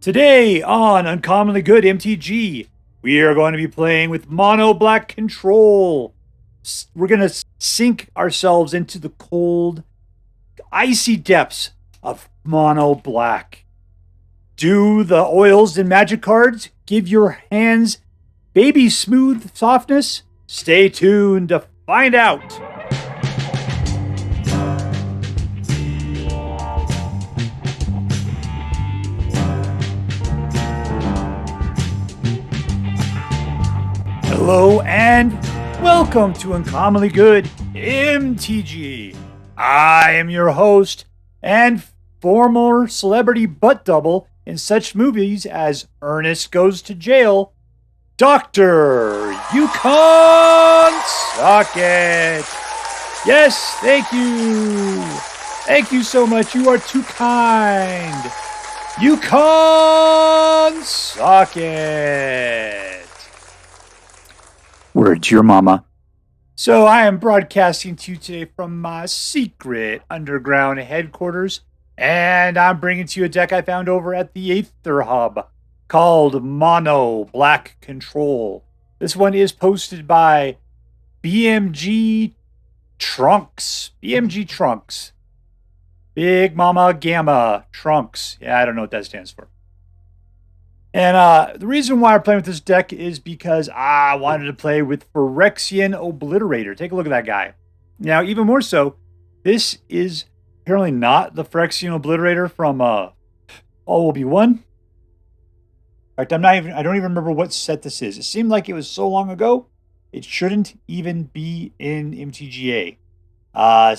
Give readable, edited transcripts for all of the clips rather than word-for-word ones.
Today on Uncommonly Good MTG, we are going to be playing with Mono Black Control. We're going to sink ourselves into the cold, icy depths of Mono Black. Do the oils and magic cards give your hands baby smooth softness? Stay tuned to find out. Hello and welcome to Uncommonly Good MTG. I am your host and former celebrity butt double in such movies as Ernest Goes to Jail, Dr. Yukon Socket. Yes, thank you. Thank you so much. You are too kind. Yukon Socket. Word to your mama. So I am broadcasting to you today from my secret underground headquarters, and I'm bringing to you a deck I found over at the Aether Hub called Mono Black Control. This one is posted by BMG Trunks. BMG Trunks. Big Mama Gamma Trunks. Yeah, I don't know what that stands for. And the reason why I'm playing with this deck is because I wanted to play with Phyrexian Obliterator. Take a look at that guy. Now, even more so, this is apparently not the Phyrexian Obliterator from BO1. In fact, I don't even remember what set this is. It seemed like it was so long ago, it shouldn't even be in MTGA.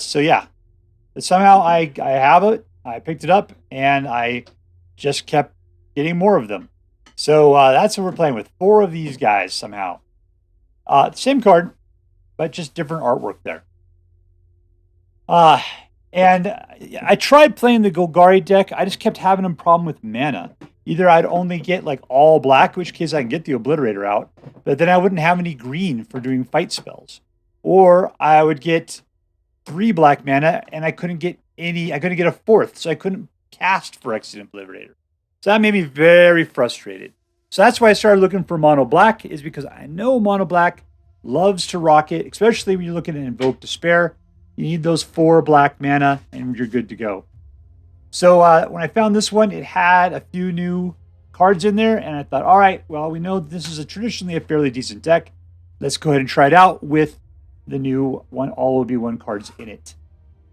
So yeah, but somehow I have it. I picked it up, and I just kept getting more of them. So that's what we're playing with. 4 of these guys somehow. Same card, but just different artwork there. And I tried playing the Golgari deck. I just kept having a problem with mana. Either I'd only get like all black, which case I can get the Obliterator out, but then I wouldn't have any green for doing fight spells. Or I would get 3 black mana and I couldn't get any, I couldn't get a 4th, so I couldn't cast Phyrexian Obliterator. So that made me very frustrated. So that's why I started looking for Mono Black, is because I know Mono Black loves to rock it, especially when you're looking at Invoke Despair. You need those 4 black mana, and you're good to go. So when I found this one, it had a few new cards in there, and I thought, all right, well, we know this is traditionally a fairly decent deck. Let's go ahead and try it out with the new all OB1 cards in it.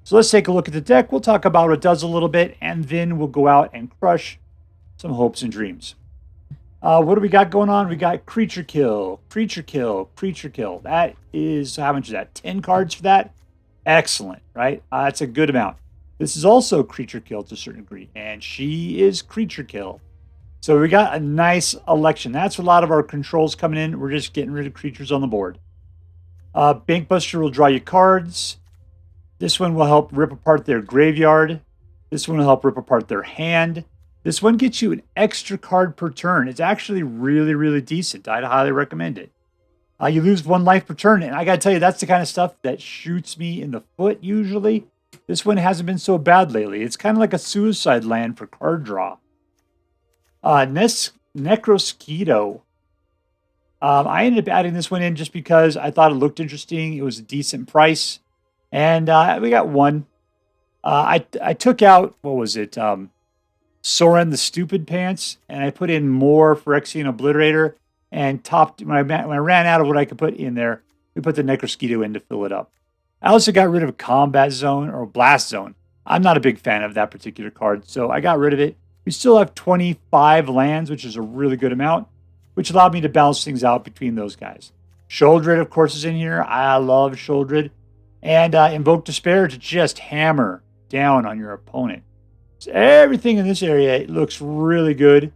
So let's take a look at the deck. We'll talk about what it does a little bit, and then we'll go out and crush some hopes and dreams. What do we got going on? We got Creature Kill, Creature Kill, Creature Kill. That is, how much is that? 10 cards for that? Excellent, right? That's a good amount. This is also Creature Kill to a certain degree, and she is Creature Kill. So we got a nice election. That's a lot of our controls coming in. We're just getting rid of creatures on the board. Bankbuster will draw you cards. This one will help rip apart their graveyard. This one will help rip apart their hand. This one gets you an extra card per turn. It's actually really, really decent. I'd highly recommend it. You lose 1 life per turn, and I got to tell you, that's the kind of stuff that shoots me in the foot usually. This one hasn't been so bad lately. It's kind of like a suicide land for card draw. Necrosquito. I ended up adding this one in just because I thought it looked interesting. It was a decent price, and we got 1. I took out, what was it? Soren the Stupid Pants, and I put in more Phyrexian Obliterator, and topped when I ran out of what I could put in there, we put the Necrosquito in to fill it up. I also got rid of Combat Zone or Blast Zone. I'm not a big fan of that particular card, so I got rid of it. We still have 25 lands, which is a really good amount, which allowed me to balance things out between those guys. Sheoldred, of course, is in here. I love Sheoldred. And Invoke Despair to just hammer down on your opponent. So everything in this area looks really good.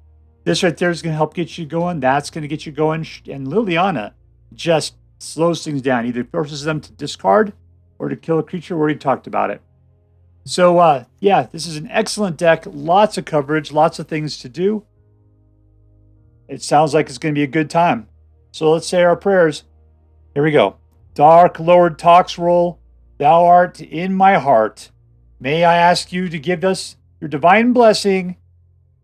This right there is going to help get you going. That's going to get you going. And Liliana just slows things down. Either forces them to discard or to kill a creature. We already talked about it. So, yeah, this is an excellent deck. Lots of coverage. Lots of things to do. It sounds like it's going to be a good time. So let's say our prayers. Here we go. Dark Lord Toxroll, thou art in my heart. May I ask you to give us your divine blessing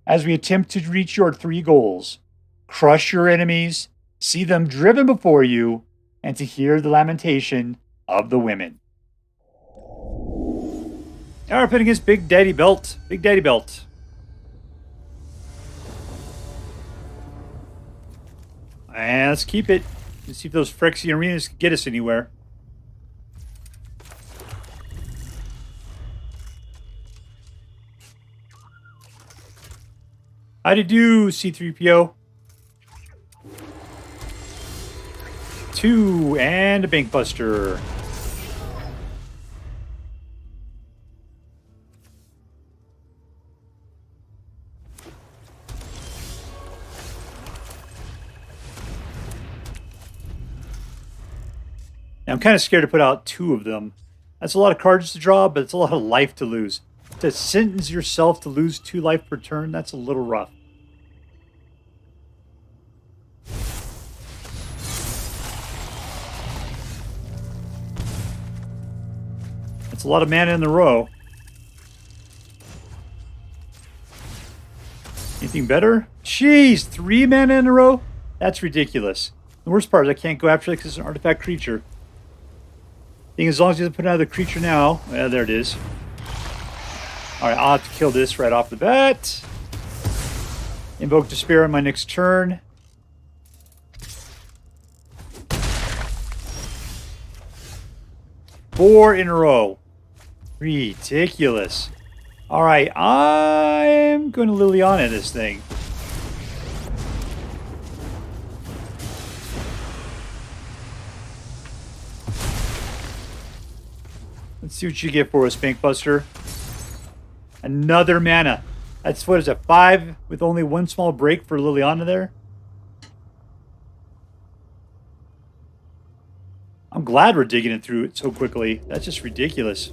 as we attempt to reach your 3 goals: crush your enemies, see them driven before you, and to hear the lamentation of the women. Now we're playing against BigDaddyBelt. BigDaddyBelt. And let's keep it. Let's see if those Phyrexian Arenas can get us anywhere. How'd you do, C3PO? 2 and a Bankbuster. Now, I'm kind of scared to put out 2 of them. That's a lot of cards to draw, but it's a lot of life to lose. To sentence yourself to lose 2 life per turn, that's a little rough. That's a lot of mana in the row. Anything better? Jeez, 3 mana in a row? That's ridiculous. The worst part is I can't go after it because it's an artifact creature. I think as long as he doesn't put another creature now. Yeah, there it is. Alright, I'll have to kill this right off the bat. Invoke Despair on my next turn. Four in a row. Ridiculous. Alright, I'm going to Liliana this thing. Let's see what you get for us, Bankbuster. Another mana. That's, what is it, 5 with only 1 small break for Liliana there? I'm glad we're digging it through it so quickly. That's just ridiculous.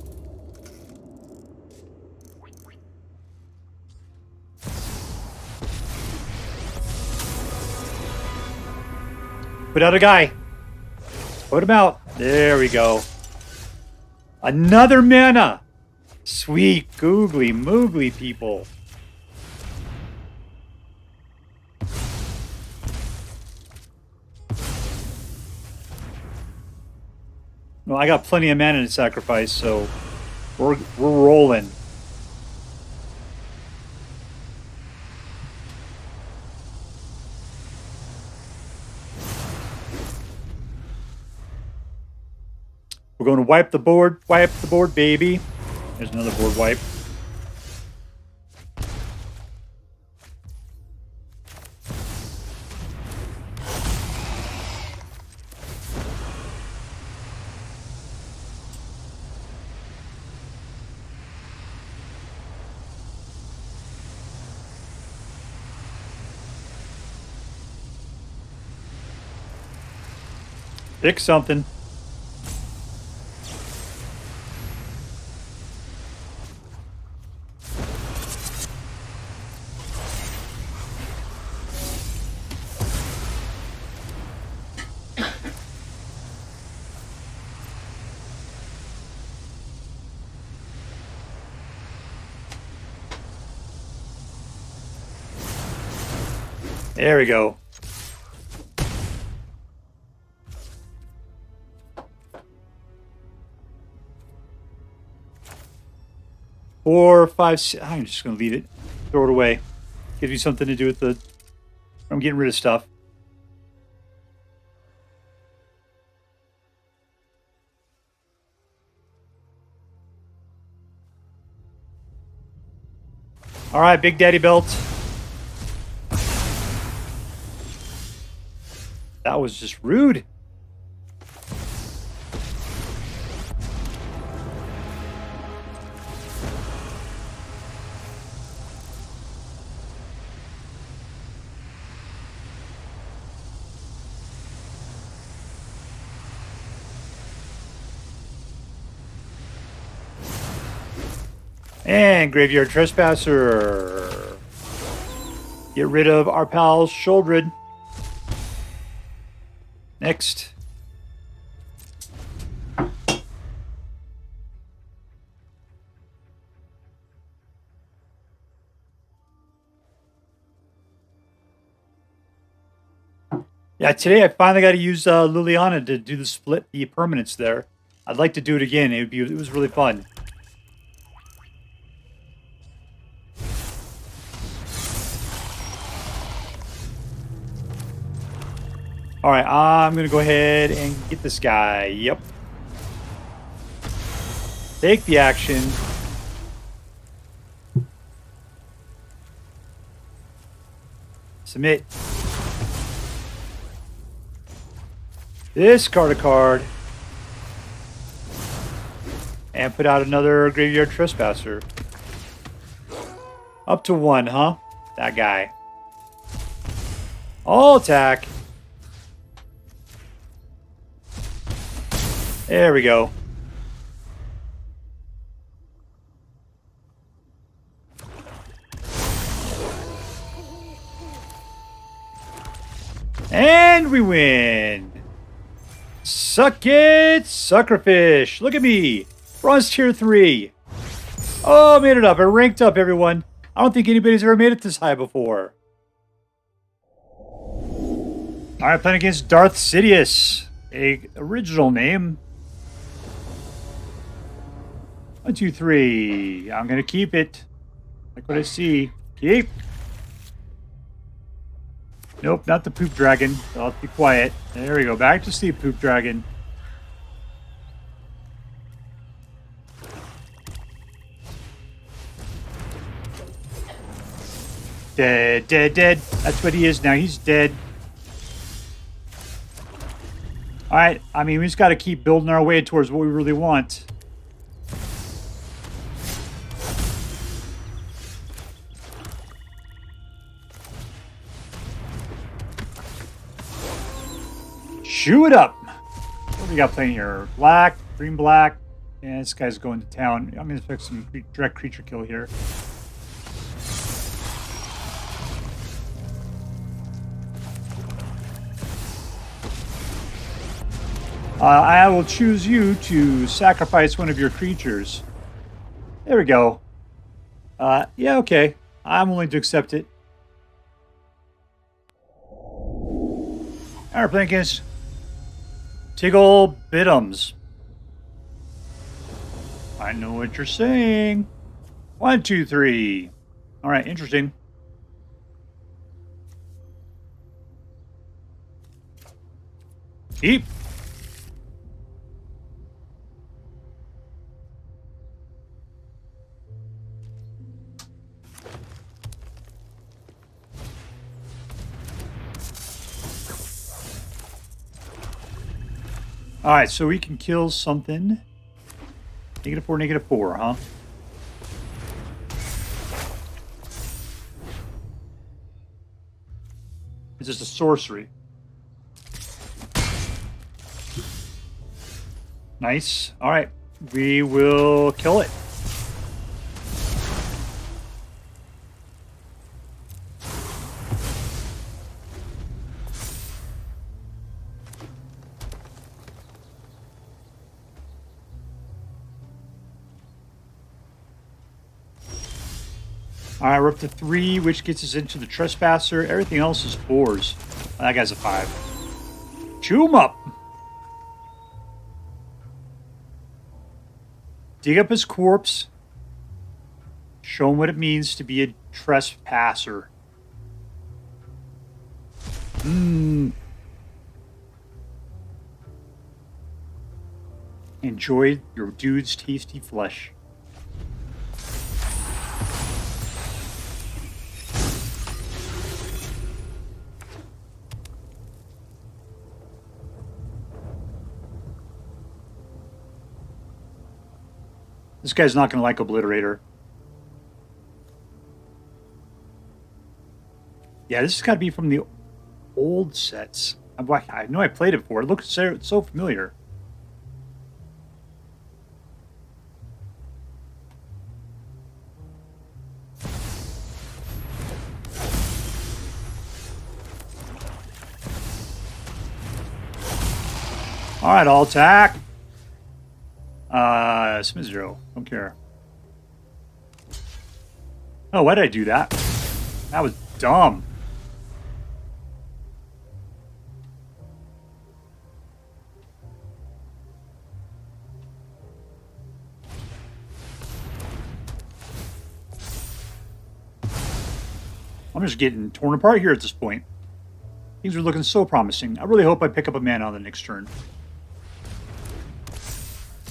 Put out a guy. Put him out. There we go. Another mana. Sweet googly moogly, people. Well, I got plenty of mana to sacrifice, so we're rolling. We're going to wipe the board, baby. There's another board wipe. Pick something. There we go. Four, five, six. I'm just going to leave it. Throw it away. Gives you something to do with the... I'm getting rid of stuff. All right, BigDaddyBelt. That was just rude. And Graveyard Trespasser. Get rid of our pal Sheoldred. Next. Yeah, today I finally got to use Liliana to do the permanents there. I'd like to do it again. It was really fun. All right, I'm gonna go ahead and get this guy. Yep. Take the action. Submit. Discard a card. And put out another Graveyard Trespasser. Up to 1, huh? That guy. All attack. There we go. And we win. Suck it, Suckerfish. Look at me. Bronze tier 3. Oh, I made it up. I ranked up, everyone. I don't think anybody's ever made it this high before. Alright, playing against Darth Sidious. A original name. 1, 2, 3. I'm gonna keep it. Like what I see. Keep. Nope, not the poop dragon. I'll be quiet. There we go. Back to sleep, poop dragon. Dead, dead, dead. That's what he is now. He's dead. Alright, I mean, we just got to keep building our way towards what we really want. Chew it up. What do we got playing here? Black, green, black. Yeah, this guy's going to town. I'm going to expect some direct creature kill here. I will choose you to sacrifice one of your creatures. There we go. Yeah, okay. I'm willing to accept it. Alright, playing against Tigol Bittums. I know what you're saying. 1, 2, 3. Alright, interesting. Keep. Alright, so we can kill something. -4, -4, huh? It's just a sorcery. Nice. Alright, we will kill it. Alright, we're up to 3, which gets us into the Trespasser. Everything else is 4s. That guy's a 5. Chew him up! Dig up his corpse. Show him what it means to be a Trespasser. Enjoy your dude's tasty flesh. This guy's not going to like Obliterator. Yeah, this has got to be from the old sets. I know I played it before. It looks so familiar. Alright, I'll attack. Smith 0. Don't care. Oh, why did I do that? That was dumb. I'm just getting torn apart here at this point. Things are looking so promising. I really hope I pick up a mana on the next turn.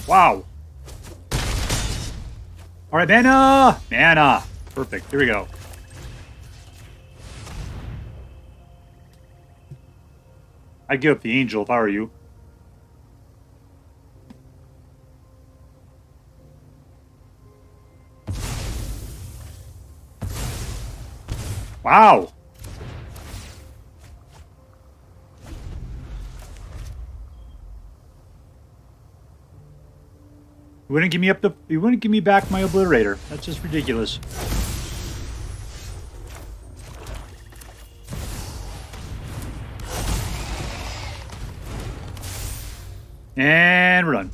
Wow. All right, mana! Mana! Perfect. Here we go. I'd give up the angel if I were you. Wow! You wouldn't give me you wouldn't give me back my obliterator. That's just ridiculous. And we're done.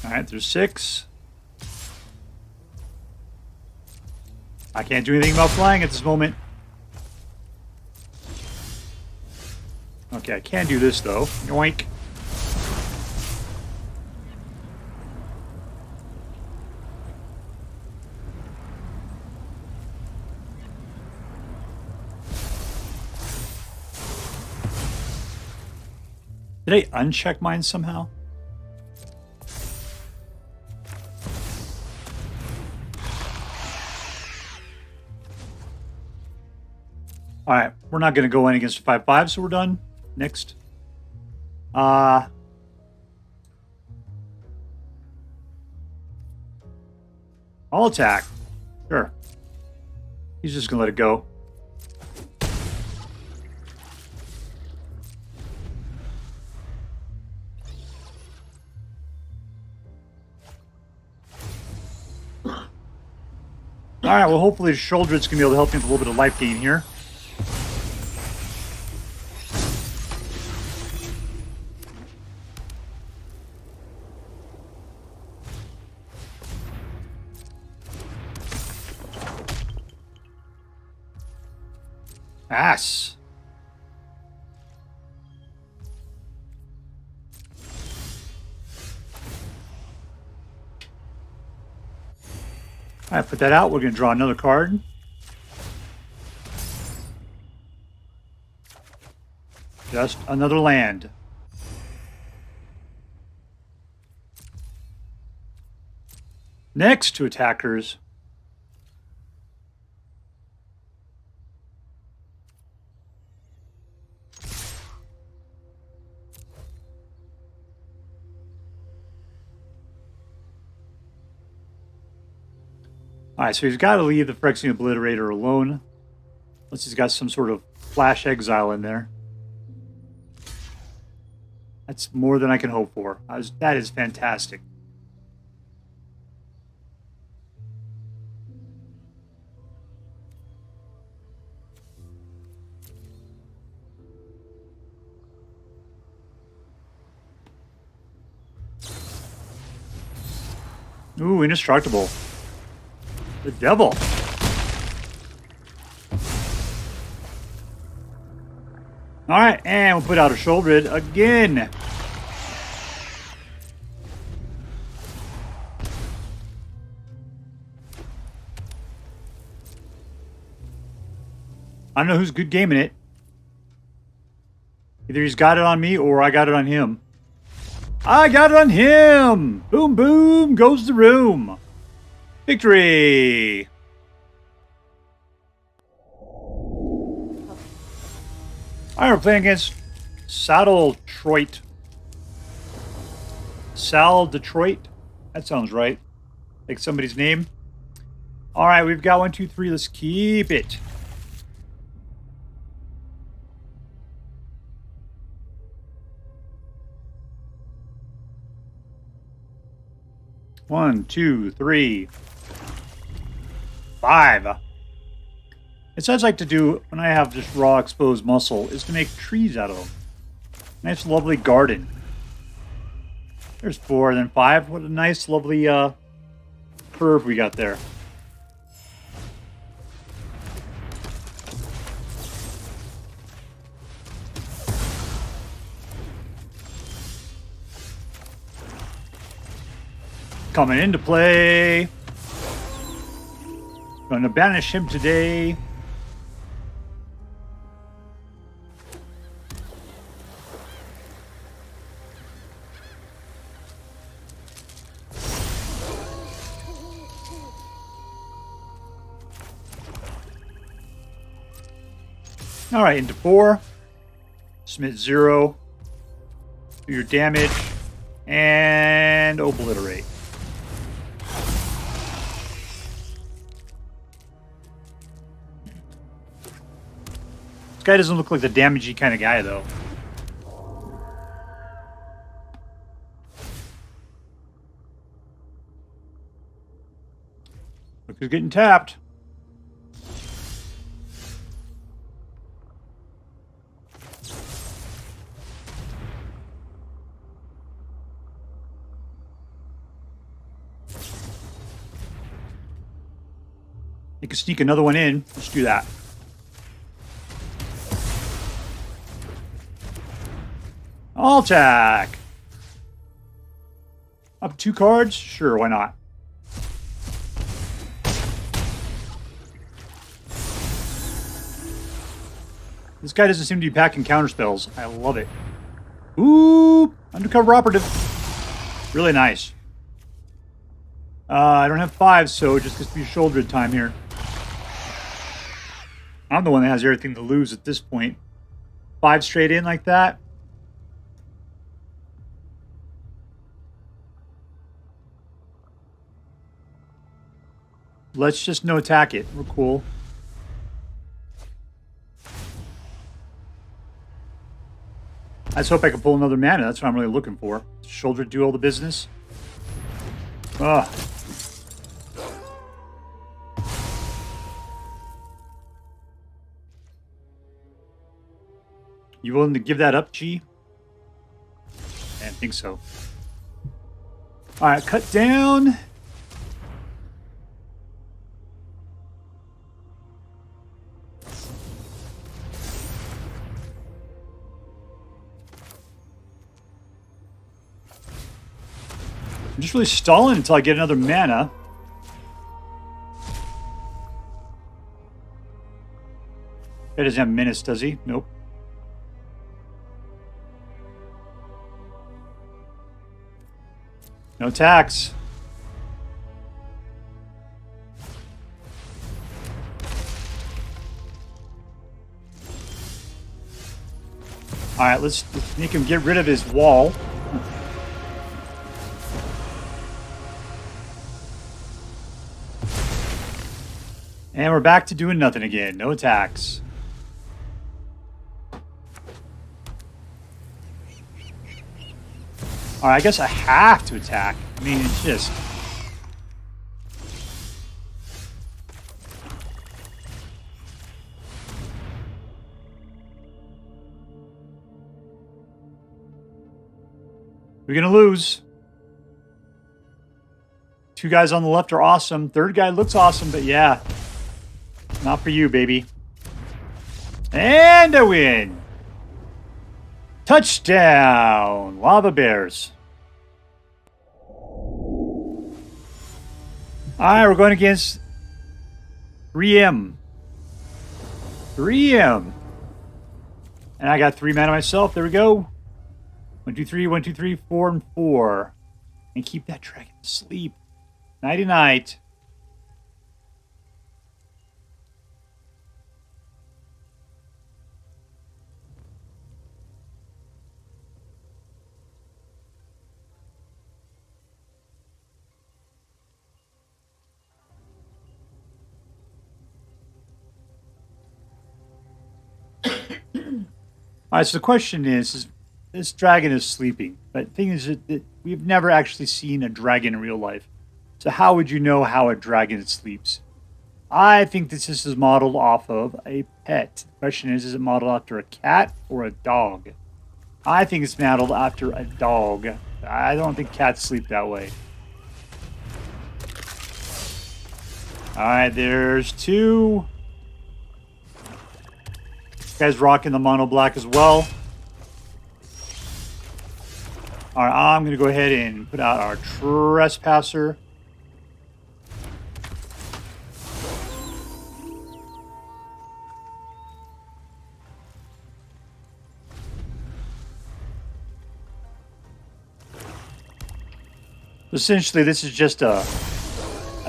All right, there's 6. I can't do anything about flying at this moment. Okay, I can do this though. Yoink. Did I uncheck mine somehow? All right, we're not going to go in against a 5/5, so we're done. Next. I'll attack. Sure. He's just going to let it go. All right, well, hopefully Sheoldred's going to be able to help me with a little bit of life gain here. Ass. All right, put that out. We're going to draw another card. Just another land. Next to attackers. Alright, so he's got to leave the Phyrexian Obliterator alone. Unless he's got some sort of flash exile in there. That's more than I can hope for. That is fantastic. Ooh, indestructible. The devil. All right, and we'll put out a Sheoldred again. I don't know who's good gaming it. Either he's got it on me or I got it on him. I got it on him! Boom, boom, goes the room. Victory! Alright, we're playing against saldetroit. Saldetroit? That sounds right. Like somebody's name. Alright, we've got 1, 2, 3. Let's keep it. One, 2, 3, 5. It's what I'd like to do when I have just raw exposed muscle is to make trees out of them. Nice lovely garden. There's 4, then 5. What a nice, lovely curve we got there. Coming into play. Gonna banish him today. All right, into 4. Submit 0. Do your damage. And obliterate. This guy doesn't look like the damagey kind of guy, though. Look who's getting tapped. You can sneak another one in. Let's do that. I'll attack. Up 2 cards? Sure, why not? This guy doesn't seem to be packing counter spells. I love it. Ooh, undercover operative. Really nice. I don't have 5, so it just gets to be Sheoldred time here. I'm the one that has everything to lose at this point. 5 straight in like that. Let's just no attack it. We're cool. I just hope I can pull another mana. That's what I'm really looking for. Sheoldred do all the business. Ugh. You willing to give that up, G? I think so. Alright, cut down. I'm just really stalling until I get another mana. He doesn't have menace, does he? Nope. No attacks. Alright, let's make him get rid of his wall. And we're back to doing nothing again. No attacks. Alright, I guess I have to attack. I mean, it's just... We're gonna lose. 2 guys on the left are awesome. 3rd guy looks awesome, but yeah. Not for you, baby. And a win. Touchdown. Lava Bears. Alright, we're going against 3M. 3M. And I got 3 mana myself. There we go. 1, 2, 3, 1, 2, 3, 4, and 4. And keep that dragon asleep. Nighty night. Alright, so the question is this dragon is sleeping. But the thing is that we've never actually seen a dragon in real life. So how would you know how a dragon sleeps? I think this is modeled off of a pet. The question is it modeled after a cat or a dog? I think it's modeled after a dog. I don't think cats sleep that way. Alright, there's 2. This guy's rocking the mono black as well. Alright, I'm going to go ahead and put out our Trespasser. Essentially, this is just a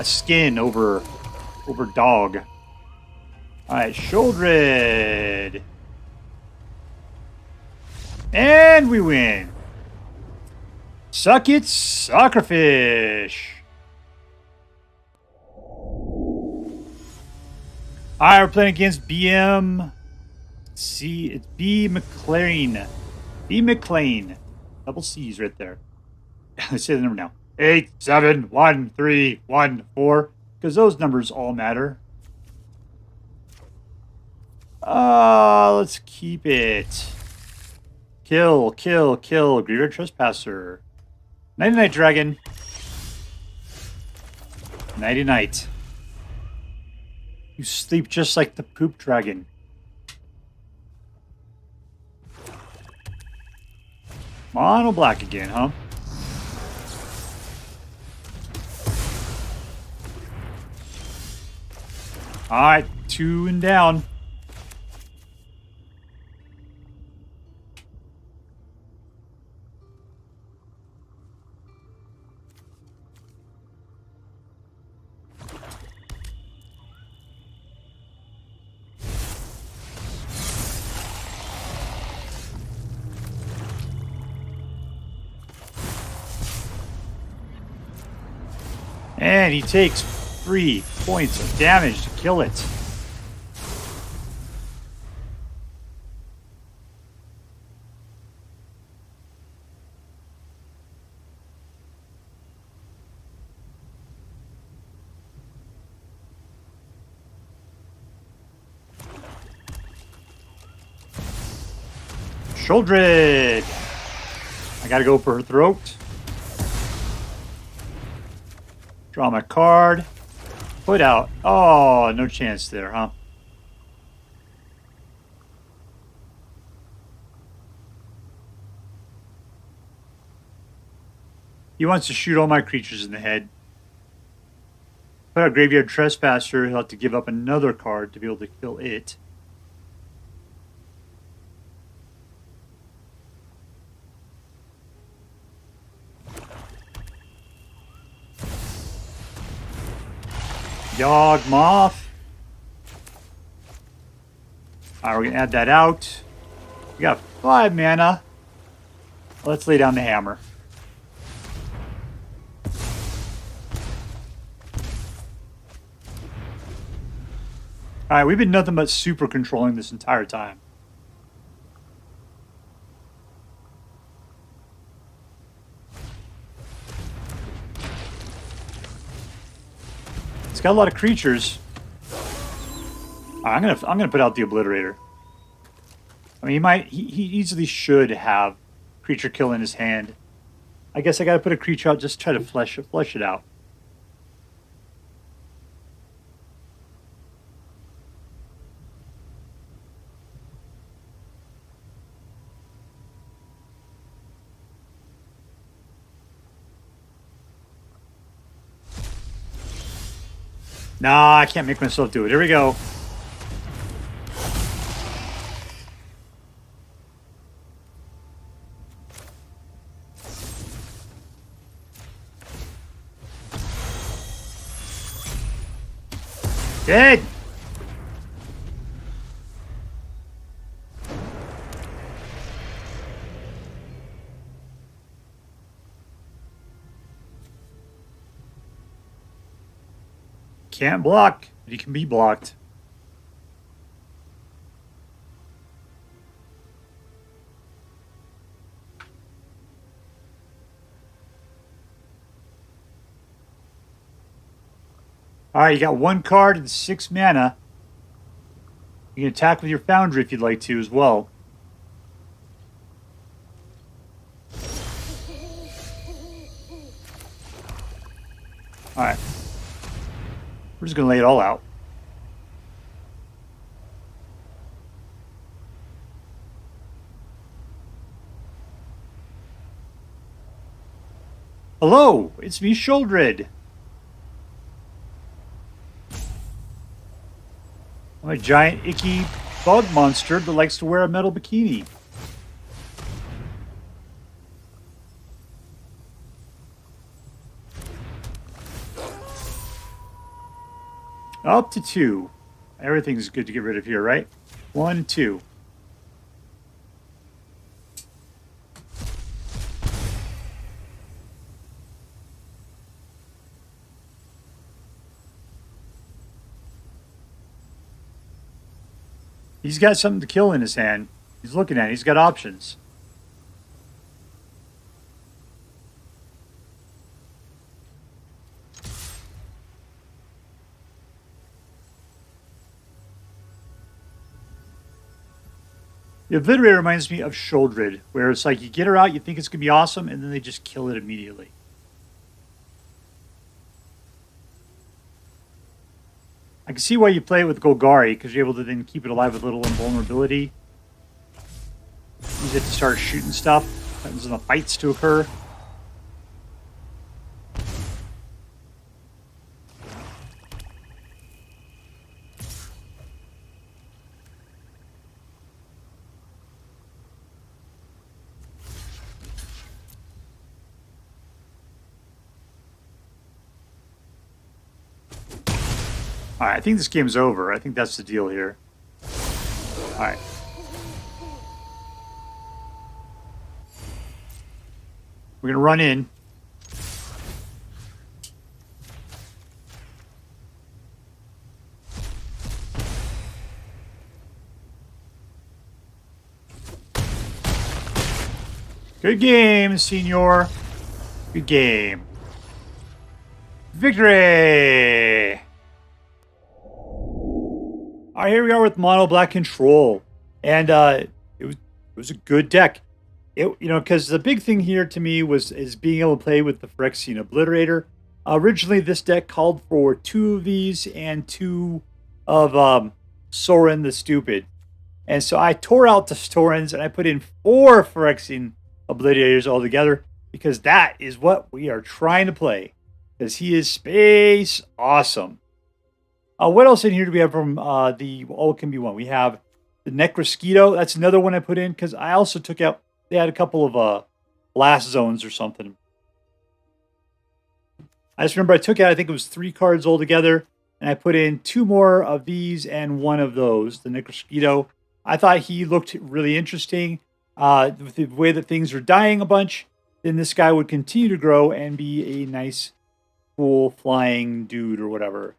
skin over dog. Alright, Sheoldred. And we win. Suck it, Suckerfish. Alright, we're playing against BM. See, it's B. McLean. B. McLean. Double C's right there. Let's say the number now. 8, 7, 1, 3, 1, 4. Because those numbers all matter. Let's keep it. Kill, kill, kill. Graveyard Trespasser. Night-night, dragon. Nighty-night. You sleep just like the poop dragon. Mono black again, huh? Alright, 2 and down. And he takes 3 points of damage to kill it. Sheoldred. I gotta go for her throat. Draw my card. Put out. Oh, no chance there, huh? He wants to shoot all my creatures in the head. Put out Graveyard Trespasser. He'll have to give up another card to be able to kill it. Yawg Moth. Alright, we're going to add that out. We got 5 mana. Let's lay down the hammer. Alright, we've been nothing but super controlling this entire time. It's got a lot of creatures. I'm gonna put out the Obliterator. I mean, he easily should have creature kill in his hand. I guess I gotta put a creature out, just try to flesh it out. Nah, I can't make myself do it. Here we go. Dead! Can't block, but he can be blocked. Alright, you got 1 card and 6 mana. You can attack with your Foundry if you'd like to as well. All right. We're just going to lay it all out. Hello, it's me, Sheoldred. I'm a giant, icky bug monster that likes to wear a metal bikini. Up to 2. Everything's good to get rid of here, right? 1, 2. He's got something to kill in his hand. He's looking at it. He's got options. The Obliterator reminds me of Sheoldred, where it's like you get her out, you think it's going to be awesome, and then they just kill it immediately. I can see why you play it with Golgari, because you're able to then keep it alive with little invulnerability. Use it to start shooting stuff. Happens in the fights to occur. Alright, I think this game's over. I think that's the deal here. Alright. We're going to run in. Good game, senor. Good game. Victory! All right, here we are with Mono Black Control. And it was a good deck. Because the big thing here to me is being able to play with the Phyrexian Obliterator. Originally, this deck called for 2 of these and 2 of Sorin the Stupid. And so I tore out the Sorins and I put in 4 Phyrexian Obliterators altogether because that is what we are trying to play. Because he is space awesome. What else in here do we have from the All Can Be One? We have the Necrosquito. That's another one I put in because I also took out, they had a couple of blast zones or something. I just remember I took out, I think it was 3 cards altogether, and I put in 2 more of these and 1 of those, the Necrosquito. I thought he looked really interesting. With the way that things are dying a bunch, then this guy would continue to grow and be a nice, cool, flying dude or whatever.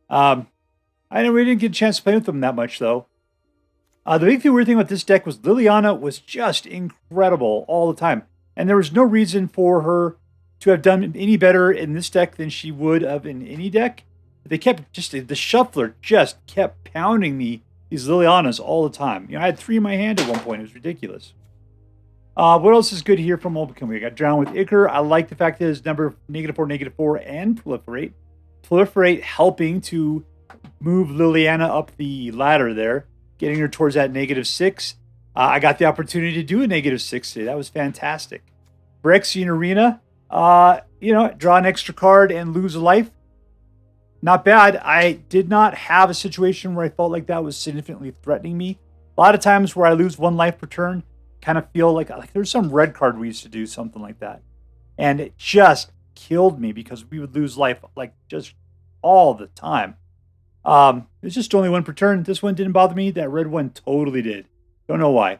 I know we didn't get a chance to play with them that much, though. The big weird thing with this deck was Liliana was just incredible all the time. And there was no reason for her to have done any better in this deck than she would have in any deck. They kept the shuffler just kept pounding me these Lilianas all the time. I had 3 in my hand at one point. It was ridiculous. What else is good here from Open? We got Drown with Ichor. I like the fact that his number -4, and Proliferate. Proliferate helping to move Liliana up the ladder there, getting her towards that -6. I got the opportunity to do a -6 today. That was fantastic. Phyrexian Arena, draw an extra card and lose a life. Not bad. I did not have a situation where I felt like that was significantly threatening me. A lot of times where I lose 1 life per turn, kind of feel like there's some red card we used to do something like that. And it just killed me because we would lose life just all the time. It was just only 1 per turn. This one didn't bother me. That red one totally did. Don't know why.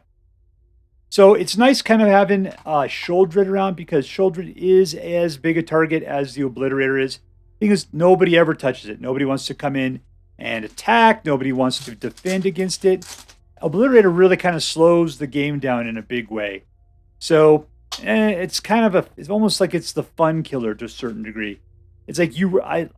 So it's nice kind of having Sheoldred around because Sheoldred is as big a target as the Obliterator is. Thing is, nobody ever touches it. Nobody wants to come in and attack. Nobody wants to defend against it. Obliterator really kind of slows the game down in a big way. So it's kind of it's almost like it's the fun killer to a certain degree. It's like I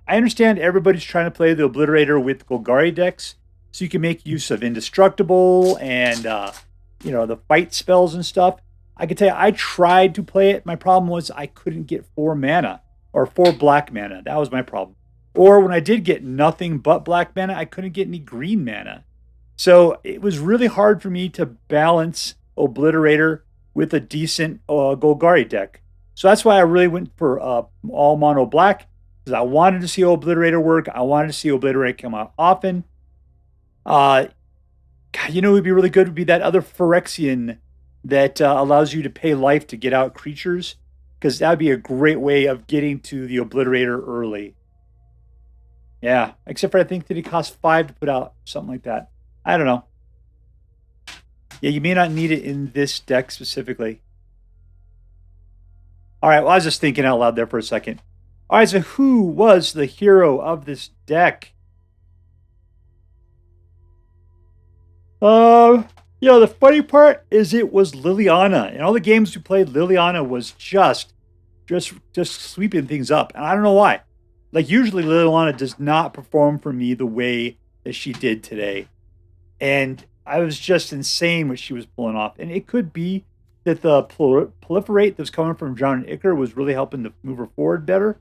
understand everybody's trying to play the Obliterator with Golgari decks, so you can make use of Indestructible and the fight spells and stuff. I can tell you, I tried to play it. My problem was I couldn't get 4 mana. or 4 black mana. That was my problem. Or when I did get nothing but black mana, I couldn't get any green mana. So it was really hard for me to balance Obliterator with a decent Golgari deck. So that's why I really went for all mono black, because I wanted to see Obliterator work. I wanted to see Obliterator come out often. You know, it would be really good would be that other Phyrexian that allows you to pay life to get out creatures, because that would be a great way of getting to the Obliterator early. Yeah, except for I think that it costs 5 to put out, something like that. I don't know. Yeah, you may not need it in this deck specifically. All right, well, I was just thinking out loud there for a second. All right, so who was the hero of this deck? You know, the funny part is it was Liliana. In all the games we played, Liliana was just sweeping things up. And I don't know why. Like, usually Liliana does not perform for me the way that she did today. And I was just insane what she was pulling off. And it could be that the proliferate that was coming from Drown and Ichor was really helping to move her forward better.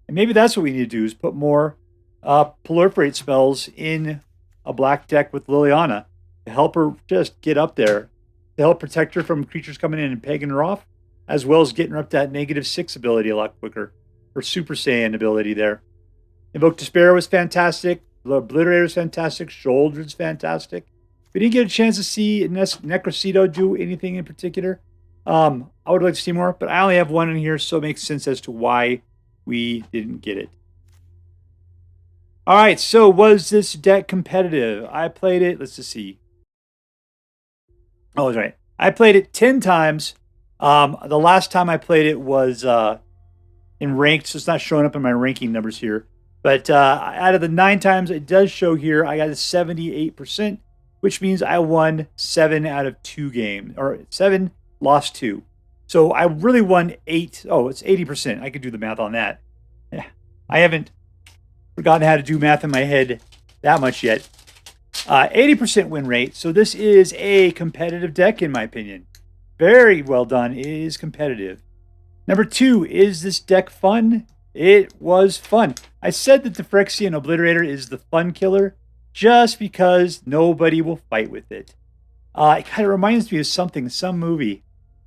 And maybe that's what we need to do, is put more proliferate spells in a black deck with Liliana to help her just get up there, to help protect her from creatures coming in and pegging her off, as well as getting her up that -6 ability a lot quicker. Her Super Saiyan ability there. Invoke Despair was fantastic. The Obliterator is fantastic. Sheoldred's fantastic. We didn't get a chance to see Necrosquito do anything in particular. I would like to see more, but I only have one in here, so it makes sense as to why we didn't get it. All right, so was this deck competitive? I played it, let's just see. Oh, that's right. I played it 10 times. The last time I played it was in ranked, so it's not showing up in my ranking numbers here. But out of the 9 times it does show here, I got a 78%, which means I won 7 out of 2 games, or 7, lost 2. So I really won 8. Oh, it's 80%. I could do the math on that. Yeah, I haven't forgotten how to do math in my head that much yet. 80% win rate. So this is a competitive deck, in my opinion. Very well done. It is competitive. Number 2, is this deck fun? It was fun. I said that the Phyrexian Obliterator is the fun killer just because nobody will fight with it. It kind of reminds me of something, some movie,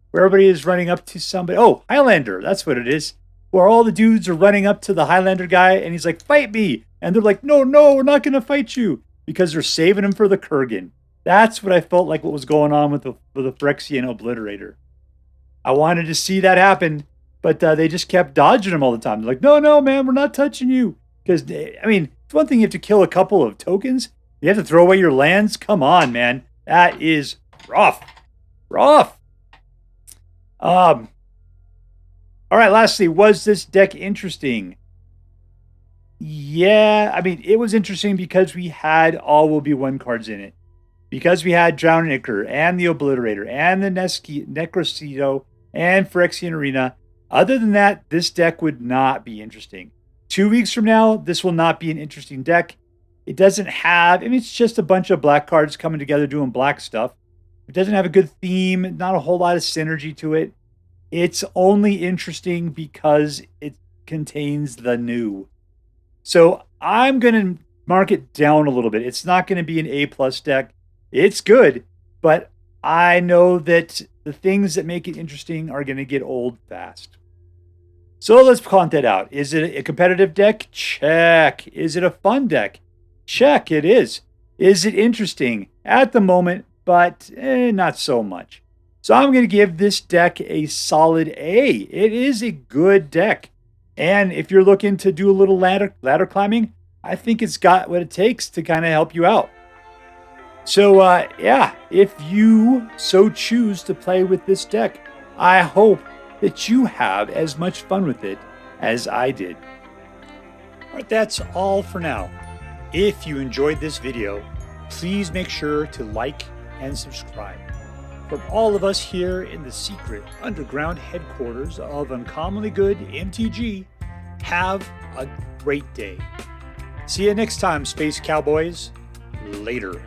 where everybody is running up to somebody. Oh, Highlander, that's what it is. Where all the dudes are running up to the Highlander guy, and he's like, fight me. And they're like, no, we're not going to fight you, because they're saving him for the Kurgan. That's what I felt like what was going on with the Phyrexian Obliterator. I wanted to see that happen, but they just kept dodging him all the time. They're like, no, man, we're not touching you. Because, I mean, it's one thing you have to kill a couple of tokens. You have to throw away your lands? Come on, man. That is rough. All right, lastly, was this deck interesting? Yeah, I mean, it was interesting because we had all will be 1 cards in it. Because we had Drown and Ichor, and the Obliterator, and the Necrosquito, and Phyrexian Arena. Other than that, this deck would not be interesting. 2 weeks from now, this will not be an interesting deck. It doesn't have, I mean, it's just a bunch of black cards coming together doing black stuff. It doesn't have a good theme, not a whole lot of synergy to it. It's only interesting because it contains the new. So I'm going to mark it down a little bit. It's not going to be an A+ deck. It's good, but I know that the things that make it interesting are going to get old fast. So let's count that out. Is it a competitive deck? Check. Is it a fun deck? Check, it is. Is it interesting? At the moment, but not so much. So I'm going to give this deck a solid A. It is a good deck. And if you're looking to do a little ladder climbing, I think it's got what it takes to kind of help you out. So, yeah, if you so choose to play with this deck, I hope that you have as much fun with it as I did. All right, that's all for now. If you enjoyed this video, please make sure to like and subscribe. From all of us here in the secret underground headquarters of Uncommonly Good MTG, have a great day. See you next time, Space Cowboys. Later.